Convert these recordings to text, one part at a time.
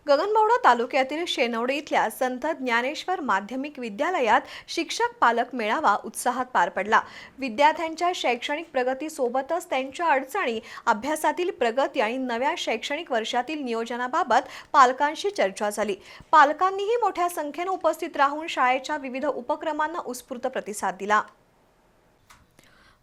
गगनबावडा तालुक्यातील शेनवडे इथल्या संत ज्ञानेश्वर माध्यमिक विद्यालयात शिक्षक पालक मेळावा उत्साहात पार पडला। विद्यार्थ्यांच्या शैक्षणिक प्रगतीसोबतच त्यांच्या अडचणी, अभ्यासातील प्रगती आणि नव्या शैक्षणिक वर्षातील नियोजनाबाबत पालकांशी चर्चा झाली। पालकांनीही मोठ्या संख्येने उपस्थित राहून शाळेच्या विविध उपक्रमांना उत्स्फूर्त प्रतिसाद दिला।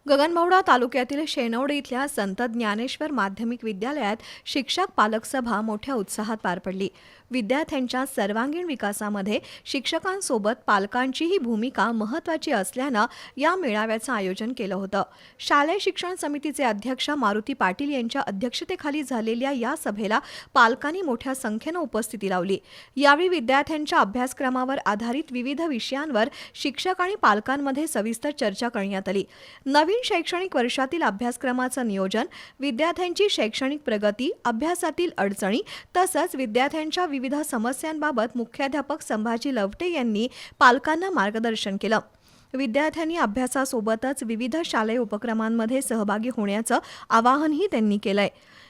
गगनबावडा तालुक्यातील शेनवडे इथल्या संत ज्ञानेश्वर माध्यमिक विद्यालयात शिक्षक पालक सभा मोठ्या उत्साहात पार पडली। विद्यार्थ्यांच्या सर्वांगीण विकासामध्ये शिक्षकांसोबत पालकांचीही भूमिका महत्त्वाची असल्याने या मेळाव्याचं आयोजन केलं होतं। शालेय शिक्षण समितीचे अध्यक्ष मारुती पाटील यांच्या अध्यक्षतेखाली झालेल्या या सभेला पालकांनी मोठ्या संख्येने उपस्थिती लावली। यावेळी विद्यार्थ्यांच्या अभ्यासक्रमावर आधारित विविध विषयांवर शिक्षक आणि पालकांमध्ये सविस्तर चर्चा करण्यात आली। नवीन शैक्षणिक वर्षातील अभ्यासक्रमाचं नियोजन, विद्यार्थ्यांची शैक्षणिक प्रगती, अभ्यासातील अडचणी तसंच विद्यार्थ्यांच्या विविध समस्यांबाबत मुख्याध्यापक संभाजी लवटे यांनी पालकांना मार्गदर्शन केलं। विद्यार्थ्यांनी अभ्यासासोबतच विविध शालेय उपक्रमांमध्ये सहभागी होण्याचं आवाहनही त्यांनी केलंय।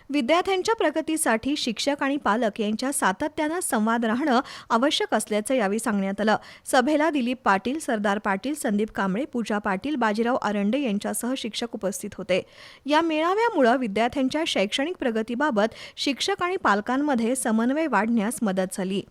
विद्यार्थ्यांच्या प्रगतीसाठी शिक्षक आणि पालक यांच्या सातत्यानं संवाद राहणं आवश्यक असल्याचं यावेळी सांगण्यात आलं। सभेला दिलीप पाटील, सरदार पाटील, संदीप कांबळे, पूजा पाटील, बाजीराव आरंडे यांच्यासह शिक्षक उपस्थित होते। या मेळाव्यामुळे विद्यार्थ्यांच्या शैक्षणिक प्रगतीबाबत शिक्षक आणि पालकांमध्ये समन्वय वाढण्यास मदत झाली।